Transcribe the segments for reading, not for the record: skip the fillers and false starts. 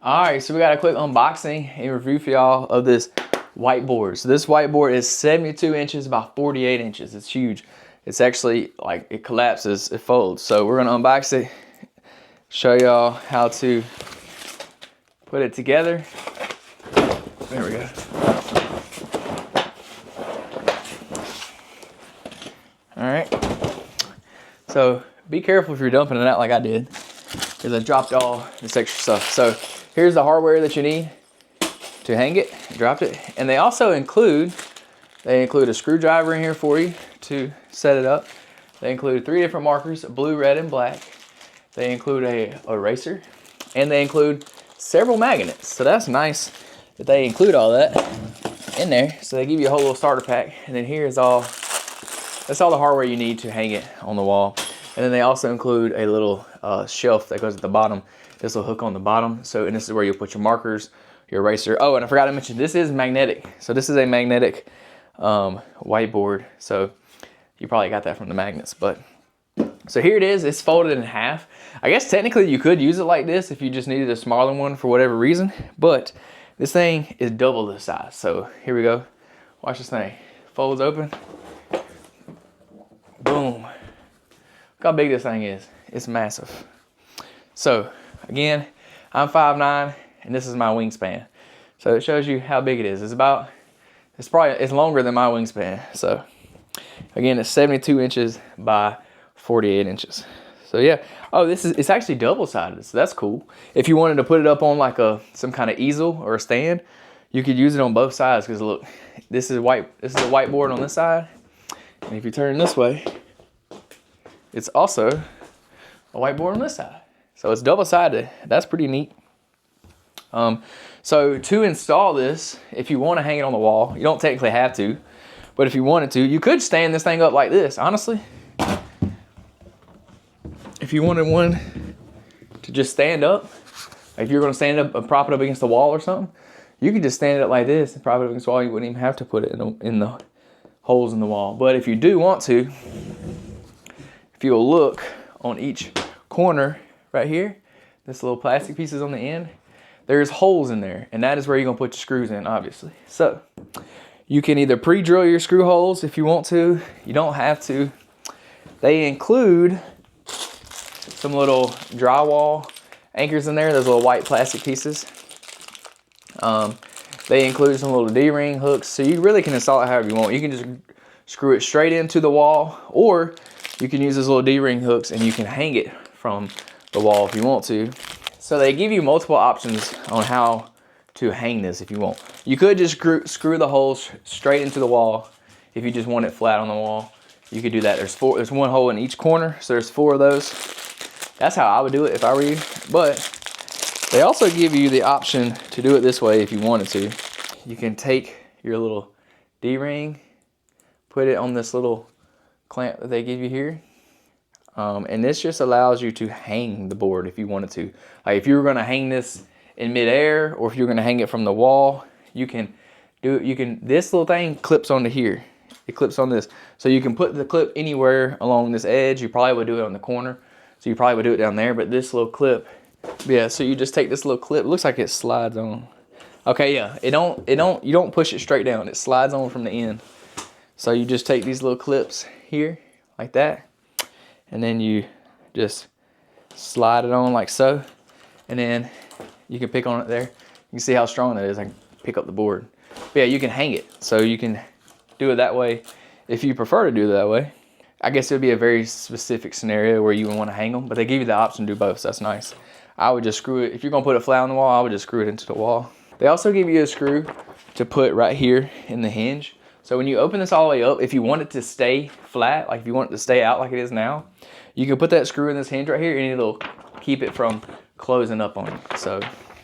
All right, so we got a quick unboxing and review for y'all of this whiteboard. So this whiteboard is 72 inches by 48 inches. It's huge. It's actually like it collapses, it folds. So we're gonna unbox it, show y'all how to put it together. There we go. All right. So be careful if you're dumping it out like I did, because I dropped all this extra stuff. So here's the hardware that you need to hang it. Dropped it. And they also include a screwdriver in here for you to set it up. They include 3 different markers, blue, red, and black. They include a eraser, and they include several magnets. So that's nice that they include all that in there. So they give you a whole little starter pack. And then here's that's all the hardware you need to hang it on the wall. And then they also include a little shelf that goes at the bottom. This will hook on the bottom. So, and this is where you'll put your markers, your eraser. Oh, and I forgot to mention, this is magnetic. So this is a magnetic whiteboard. So you probably got that from the magnets. But so here it is. It's folded in half. I guess technically you could use it like this if you just needed a smaller one for whatever reason. But this thing is double the size. So here we go. Watch this thing. Folds open. Boom. Look how big this thing is. It's massive. So again, I'm 5'9", and this is my wingspan. So it shows you how big it is. It's longer than my wingspan. So again, it's 72 inches by 48 inches. So yeah. Oh, it's actually double-sided. So that's cool. If you wanted to put it up on like some kind of easel or a stand, you could use it on both sides. Because look, this is a whiteboard on this side. And if you turn this way, it's also a whiteboard on this side. So it's double-sided. That's pretty neat. So to install this, if you want to hang it on the wall, you don't technically have to, but if you wanted to, you could stand this thing up like this, honestly. If you wanted one to just stand up, like if you're going to stand up and prop it up against the wall or something, you could just stand it up like this and prop it up against the wall. You wouldn't even have to put it in the holes in the wall. But if you do want to, if you'll look on each corner right here, this little plastic pieces on the end, there's holes in there, and that is where you're gonna put your screws in, obviously. So you can either pre-drill your screw holes if you want to. You don't have to. They include some little drywall anchors in there, those little white plastic pieces. They include some little D-ring hooks, so you really can install it however you want. You can just screw it straight into the wall, or you can use those little D-ring hooks and you can hang it from the wall if you want to. So they give you multiple options on how to hang this if you want. You could just screw the holes straight into the wall if you just want it flat on the wall. You could do that. There's one hole in each corner, so there's 4 of those. That's how I would do it if I were you. But they also give you the option to do it this way if you wanted to. You can take your little D-ring, put it on this little clamp that they give you here. And this just allows you to hang the board if you wanted to. Like if you were gonna hang this in midair, or if you're gonna hang it from the wall, you can do it. This little thing clips onto here. It clips on this. So you can put the clip anywhere along this edge. You probably would do it on the corner. So you probably would do it down there, but this little clip, yeah, so you just take this little clip. It looks like it slides on. Okay, yeah, you don't push it straight down. It slides on from the end. So you just take these little clips here, like that, and then you just slide it on like so, and then you can pick on it there. You can see how strong that is. I can pick up the board. But yeah, you can hang it. So you can do it that way if you prefer to do it that way. I guess it would be a very specific scenario where you would want to hang them, but they give you the option to do both, so that's nice. I would just screw it. If you're going to put it flat on the wall, I would just screw it into the wall. They also give you a screw to put right here in the hinge. So when you open this all the way up, if you want it to stay flat, like if you want it to stay out like it is now, you can put that screw in this hinge right here and it'll keep it from closing up on you. So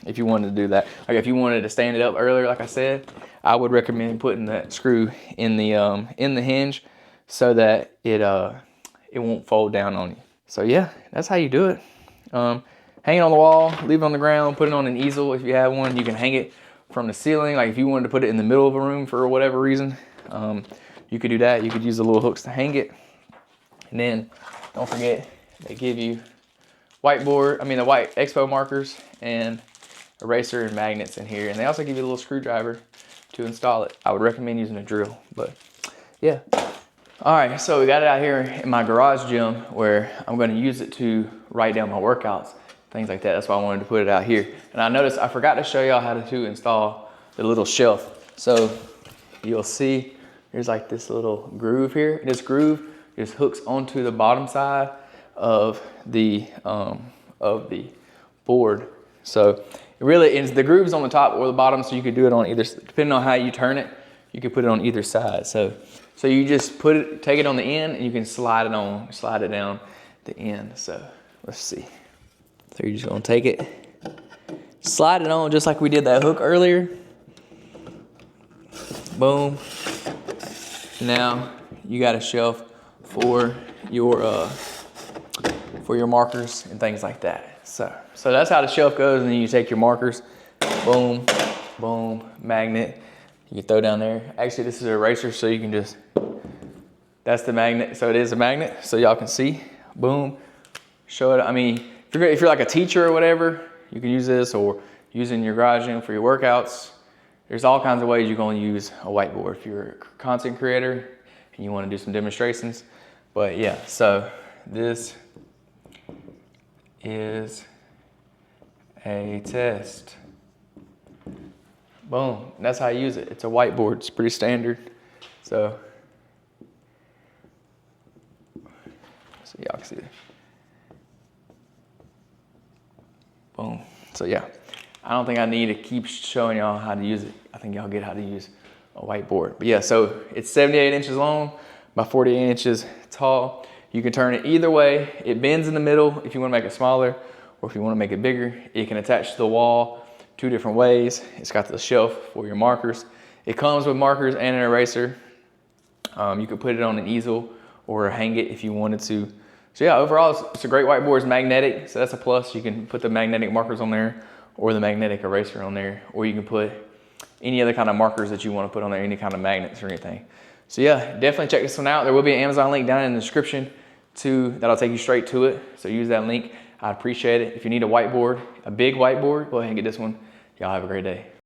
if you wanted to do that, like if you wanted to stand it up earlier, like I said, I would recommend putting that screw in the hinge so that it won't fold down on you. So yeah, that's how you do it. Hang it on the wall, leave it on the ground, put it on an easel if you have one. You can hang it from the ceiling, like if you wanted to put it in the middle of a room for whatever reason. You could do that. You could use the little hooks to hang it. And then don't forget, they give you the white expo markers and eraser and magnets in here. And they also give you a little screwdriver to install it. I would recommend using a drill, but yeah. All right, so we got it out here in my garage gym where I'm gonna use it to write down my workouts, things like that. That's why I wanted to put it out here. And I noticed I forgot to show y'all how to install the little shelf. So you'll see there's like this little groove here. This groove just hooks onto the bottom side of the board. So it really is, the groove's on the top or the bottom, so you could do it on either, depending on how you turn it, you could put it on either side. So you just put it, take it on the end, and you can slide it down the end. So let's see. So you're just gonna take it, slide it on just like we did that hook earlier. Boom. Now you got a shelf for your markers and things like that. So that's how the shelf goes, and then you take your markers, boom, boom, magnet. You can throw down there. Actually, this is an eraser, so you can just, that's the magnet. So it is a magnet, so y'all can see, boom, show it. I mean, if you're like a teacher or whatever, you can use this, or use it in your garage gym for your workouts. There's all kinds of ways you're gonna use a whiteboard if you're a content creator and you wanna do some demonstrations. But yeah, so this is a test. Boom, that's how you use it. It's a whiteboard, it's pretty standard. So y'all can see it. Boom, so yeah. I don't think I need to keep showing y'all how to use it. I think y'all get how to use a whiteboard. But yeah, so it's 78 inches long by 48 inches tall. You can turn it either way. It bends in the middle if you want to make it smaller, or if you want to make it bigger. It can attach to the wall 2 different ways. It's got the shelf for your markers. It comes with markers and an eraser. You could put it on an easel or hang it if you wanted to. So yeah, overall, it's a great whiteboard. It's magnetic, so that's a plus. You can put the magnetic markers on there, or the magnetic eraser on there, or you can put any other kind of markers that you want to put on there, any kind of magnets or anything. So yeah, definitely check this one out. There will be an Amazon link down in the description that'll take you straight to it. So use that link. I'd appreciate it. If you need a whiteboard, a big whiteboard, go ahead and get this one. Y'all have a great day.